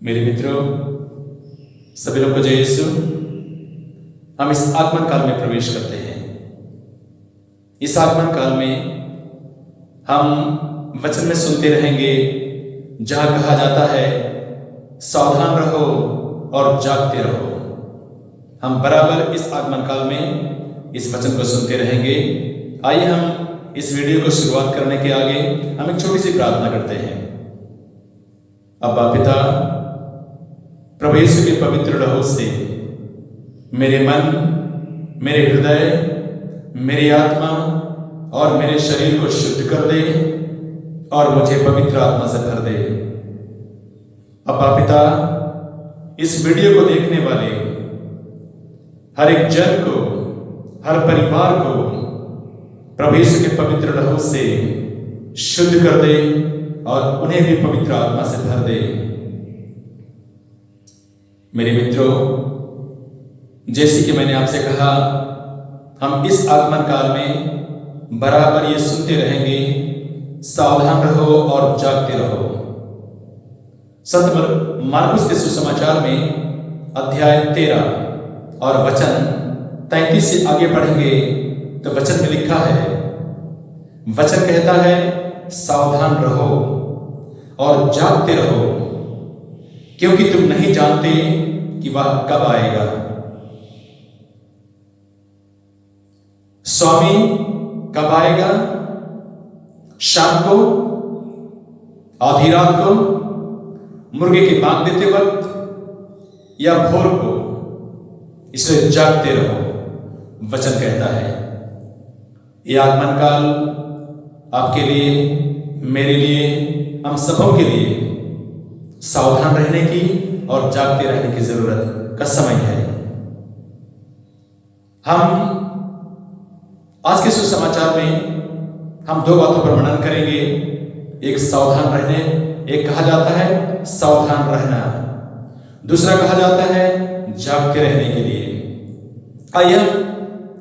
मेरे मित्रों, सभी लोग को जय यीशु। हम इस आगमन काल में प्रवेश करते हैं। इस आगमन काल में हम वचन में सुनते रहेंगे, जहां कहा जाता है सावधान रहो और जागते रहो। हम बराबर इस आगमन काल में इस वचन को सुनते रहेंगे। आइए हम इस वीडियो को शुरुआत करने के आगे हम एक छोटी सी प्रार्थना करते हैं। अब्बा पिता, प्रभु यीशु के पवित्र लहू से मेरे मन, मेरे हृदय, मेरी आत्मा और मेरे शरीर को शुद्ध कर दे और मुझे पवित्र आत्मा से भर दे। अब्बा पिता, इस वीडियो को देखने वाले हर एक जन को, हर परिवार को प्रभु यीशु के पवित्र लहू से शुद्ध कर दे और उन्हें भी पवित्र आत्मा से भर दे। मेरे मित्रों, जैसे कि मैंने आपसे कहा, हम इस आगमन काल में बराबर ये सुनते रहेंगे, सावधान रहो और जागते रहो। संत मार्कुस के सुसमाचार में अध्याय 13 और वचन 33 से आगे पढ़ेंगे तो वचन में लिखा है, वचन कहता है सावधान रहो और जागते रहो, क्योंकि तुम नहीं जानते कि वह कब आएगा। स्वामी कब आएगा? शाम को, आधी रात को, मुर्गे की बांग देते वक्त या भोर को? इसलिए जागते रहो, वचन कहता है। यह आगमन काल आपके लिए, मेरे लिए, हम सबों के लिए सावधान रहने की और जागते रहने की जरूरत का समय है। हम आज के सुसमाचार में हम दो बातों पर मनन करेंगे। एक सावधान रहने, एक कहा जाता है सावधान रहना, दूसरा कहा जाता है जागते रहने के लिए। आइए हम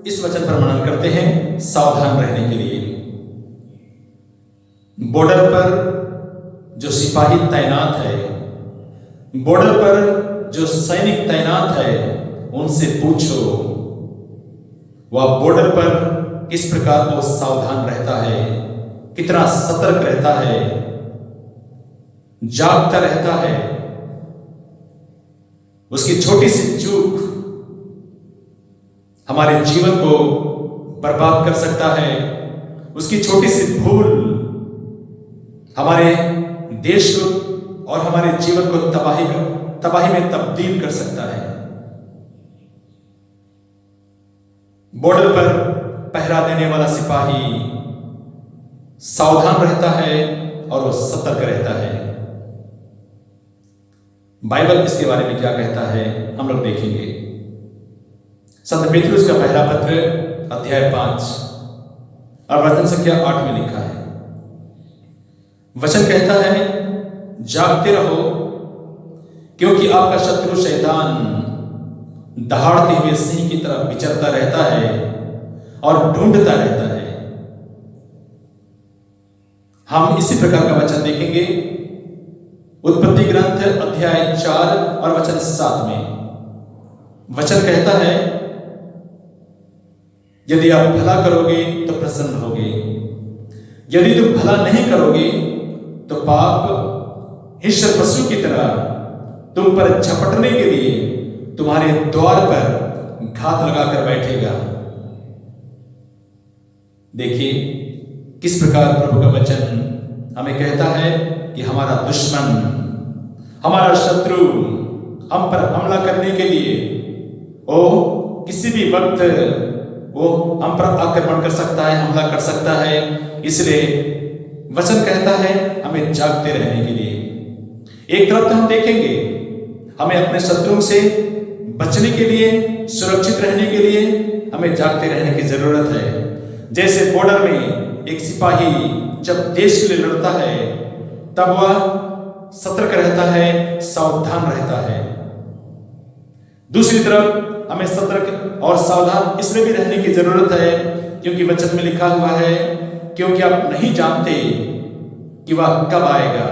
इस वचन पर मनन करते हैं, सावधान रहने के लिए। बॉर्डर पर जो सिपाही तैनात है, बॉर्डर पर जो सैनिक तैनात है, उनसे पूछो वह बॉर्डर पर किस प्रकार वो सावधान रहता है, कितना सतर्क रहता है, जागता रहता है। उसकी छोटी सी चूक हमारे जीवन को बर्बाद कर सकता है। उसकी छोटी सी भूल हमारे देश को और हमारे जीवन को तबाही में तब्दील कर सकता है। बॉर्डर पर पहरा देने वाला सिपाही सावधान रहता है और वो सतर्क रहता है। बाइबल इसके बारे में क्या कहता है हम लोग देखेंगे। संत पेतरुस का पहला पत्र अध्याय 5 और वचन संख्या 8 में लिखा है, वचन कहता है जागते रहो, क्योंकि आपका शत्रु शैतान दहाड़ते हुए सिंह की तरह विचरता रहता है और ढूंढता रहता है। हम इसी प्रकार का वचन देखेंगे उत्पत्ति ग्रंथ अध्याय 4 और वचन 7 में। वचन कहता है यदि आप भला करोगे तो प्रसन्न होगे, यदि तुम भला नहीं करोगे तो पाप हिंसक पशु की तरह तुम पर झपटने के लिए तुम्हारे द्वार पर घात लगाकर बैठेगा। देखिए किस प्रकार प्रभु का वचन हमें कहता है कि हमारा दुश्मन, हमारा शत्रु हम पर हमला करने के लिए वो किसी भी वक्त वो हम पर आक्रमण कर सकता है, हमला कर सकता है। इसलिए वचन कहता है हमें जागते रहने के लिए। एक तरफ तो हम देखेंगे हमें अपने शत्रुओं से बचने के लिए, सुरक्षित रहने के लिए हमें जागते रहने की जरूरत है। जैसे बॉर्डर में एक सिपाही जब देश के लिए लड़ता है तब वह सतर्क रहता है, सावधान रहता है। दूसरी तरफ हमें सतर्क और सावधान इसलिए भी रहने की जरूरत है क्योंकि वचन में लिखा हुआ है, क्योंकि आप नहीं जानते कि वह कब आएगा।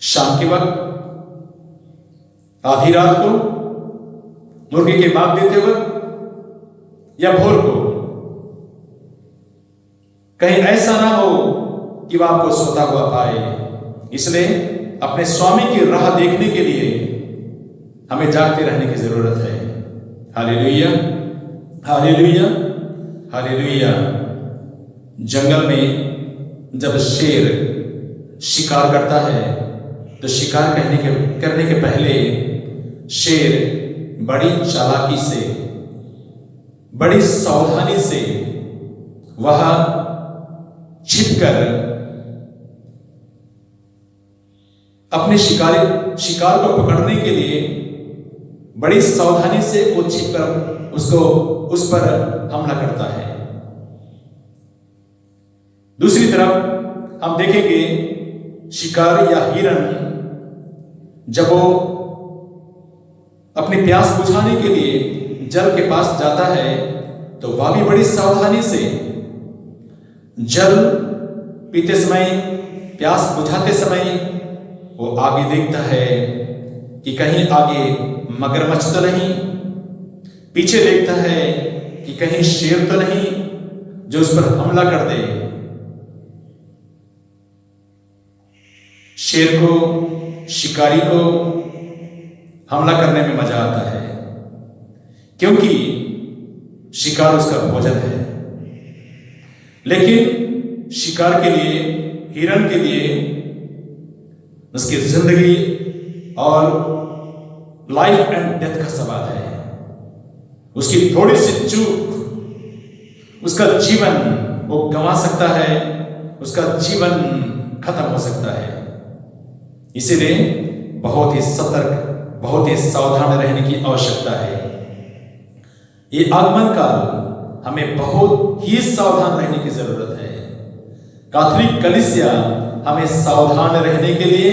शाम के वक्त, आधी रात को, मुर्गे के बाग देते वक्त या भोर को। कहीं ऐसा ना हो कि वह आपको सोता हुआ पाए। इसलिए अपने स्वामी की राह देखने के लिए हमें जागते रहने की जरूरत है। Hallelujah, hallelujah, hallelujah. जंगल में जब शेर शिकार करता है तो शिकार करने के पहले शेर बड़ी चालाकी से, बड़ी सावधानी से वह छिपकर अपने शिकार को पकड़ने के लिए बड़ी सावधानी से वो छिपकर उस पर हमला करता है। दूसरी तरफ हम देखेंगे शिकार या हिरन जब वो अपनी प्यास बुझाने के लिए जल के पास जाता है तो वह भी बड़ी सावधानी से जल पीते समय, प्यास बुझाते समय वो आगे देखता है कि कहीं आगे मगरमच्छ तो नहीं, पीछे देखता है कि कहीं शेर तो नहीं जो उस पर हमला कर दे। शेर को, शिकारी को हमला करने में मजा आता है क्योंकि शिकार उसका भोजन है। लेकिन शिकार के लिए, हिरन के लिए उसकी जिंदगी और लाइफ एंड डेथ का सवाल है। उसकी थोड़ी सी चूक उसका जीवन वो गंवा सकता है, उसका जीवन खत्म हो सकता है। इसीलिए बहुत ही सतर्क, बहुत ही सावधान रहने की आवश्यकता है। ये आगमन काल हमें बहुत ही सावधान रहने की जरूरत है। कैथोलिक कलीसिया हमें सावधान रहने के लिए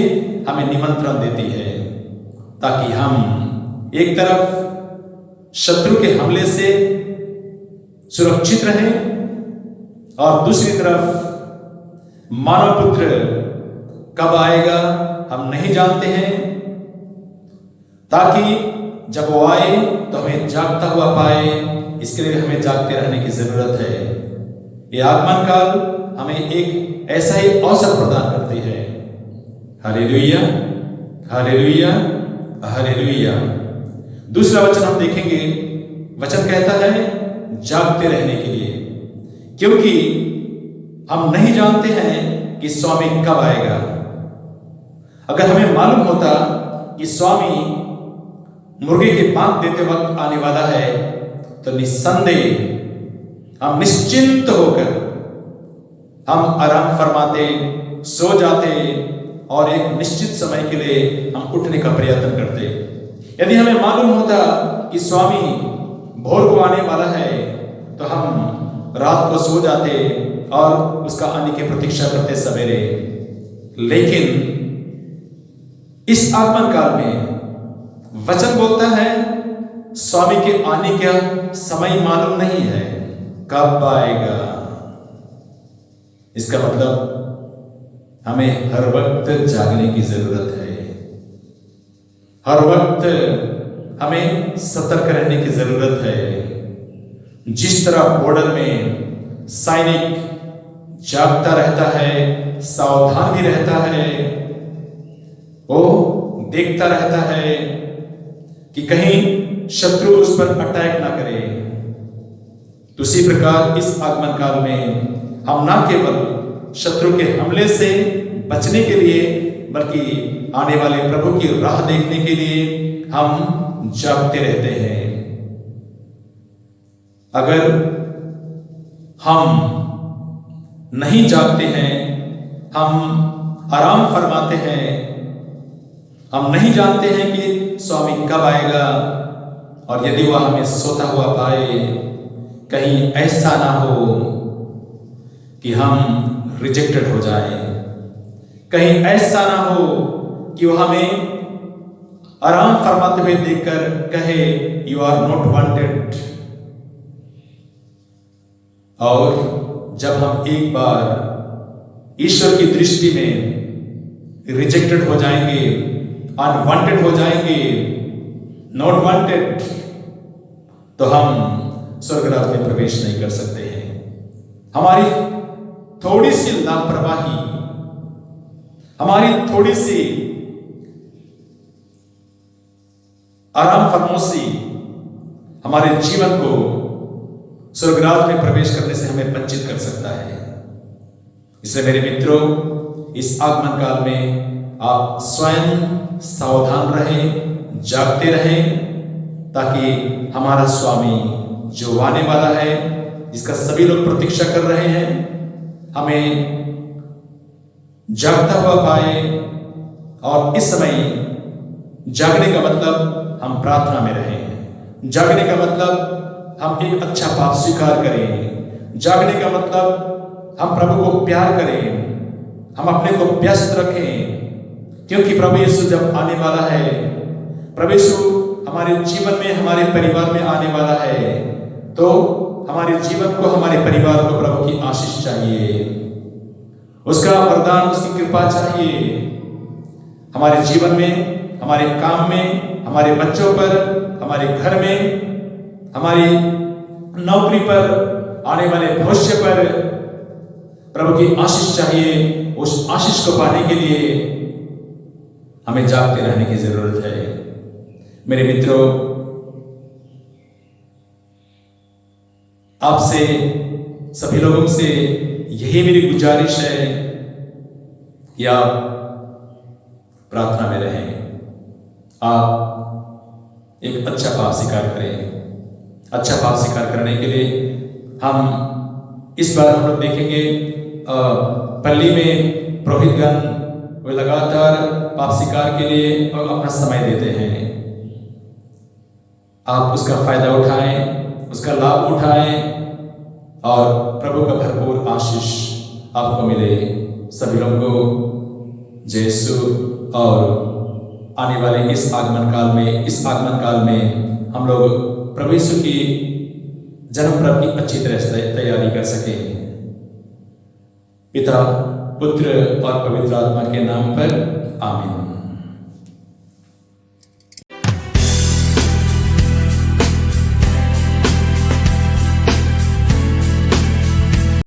हमें निमंत्रण देती है ताकि हम एक तरफ शत्रु के हमले से सुरक्षित रहें और दूसरी तरफ मानव पुत्र कब आएगा हम नहीं जानते हैं, ताकि जब वो आए तो हमें जागता हुआ पाए। इसके लिए हमें जागते रहने की जरूरत है। ये आगमन काल हमें एक ऐसा ही अवसर प्रदान करती है। Hallelujah, hallelujah, hallelujah. दूसरा वचन हम देखेंगे, वचन कहता है जागते रहने के लिए, क्योंकि हम नहीं जानते हैं कि स्वामी कब आएगा। अगर हमें मालूम होता कि स्वामी मुर्गे के बांग देते वक्त आने वाला है तो निस्संदेह हम निश्चिंत होकर हम आराम फरमाते, सो जाते और एक निश्चित समय के लिए हम उठने का प्रयत्न करते। यदि हमें मालूम होता कि स्वामी भोर को आने वाला है तो हम रात को सो जाते और उसका आने की प्रतीक्षा करते सवेरे। लेकिन इस आगमन काल में वचन बोलता है स्वामी के आने का समय मालूम नहीं है, कब आएगा। इसका मतलब हमें हर वक्त जागने की जरूरत है। हर वक्त हमें सतर्क रहने की जरूरत है। जिस तरह बॉर्डर में सैनिक जागता रहता है, सावधान भी रहता है, वो देखता रहता है कि कहीं शत्रु उस पर अटैक ना करे, तो उसी प्रकार इस आगमन काल में हम ना केवल शत्रु के हमले से बचने के लिए बल्कि आने वाले प्रभु की राह देखने के लिए हम जागते रहते हैं। अगर हम नहीं जागते हैं, हम आराम फरमाते हैं, हम नहीं जानते हैं कि स्वामी कब आएगा, और यदि वह हमें सोता हुआ पाए, कहीं ऐसा ना हो कि हम रिजेक्टेड हो जाएं, कहीं ऐसा ना हो कि वह हमें आराम फरमाते हुए देखकर कहे यू आर नॉट वांटेड। और जब हम एक बार ईश्वर की दृष्टि में रिजेक्टेड हो जाएंगे, अनवांटेड हो जाएंगे, नॉट वांटेड, तो हम स्वर्ग राज्य में प्रवेश नहीं कर सकते हैं। हमारी थोड़ी सी लापरवाही, हमारी थोड़ी सी आराम फरमोशी हमारे जीवन को स्वर्ग राज्य में प्रवेश करने से हमें वंचित कर सकता है। इसलिए मेरे मित्रों, इस आगमन काल में आप स्वयं सावधान रहें, जागते रहें, ताकि हमारा स्वामी जो आने वाला है, जिसका सभी लोग प्रतीक्षा कर रहे हैं, हमें जागता हुआ पाए। और इस समय जागने का मतलब हम प्रार्थना में रहें, जागने का मतलब हम एक अच्छा पाप स्वीकार करें, जागने का मतलब हम प्रभु को प्यार करें, हम अपने को व्यस्त रखें, क्योंकि प्रभु यीशु जब आने वाला है, प्रभु यीशु हमारे जीवन में, हमारे परिवार में आने वाला है, तो हमारे जीवन को, हमारे परिवार को प्रभु की आशीष चाहिए, उसका वरदान, उसकी कृपा चाहिए। हमारे जीवन में, हमारे काम में, हमारे बच्चों पर, हमारे घर में, हमारी नौकरी पर, आने वाले भविष्य पर प्रभु की आशीष चाहिए। उस आशीष को पाने के लिए हमें जागते रहने की जरूरत है। मेरे मित्रों, आपसे, सभी लोगों से यही मेरी गुजारिश है कि आप प्रार्थना में रहें, आप एक अच्छा पाप स्वीकार करें। अच्छा पाप स्वीकार करने के लिए हम इस बार हम लोग देखेंगे, पल्ली में पुरोहितगण वे लगातार पाप स्वीकार के लिए अपना समय देते हैं। आप उसका फायदा उठाएं, उसका लाभ उठाएं, और प्रभु का भरपूर आशीष आपको मिले। सभी लोगों को जय यीशु। और आने वाले इस आगमन काल में हम लोग प्रभु यीशु की जन्म पर्व की अच्छी तरह से तैयारी कर सकें। पिता, पुत्र और पवित्र आत्मा के नाम पर आमीन।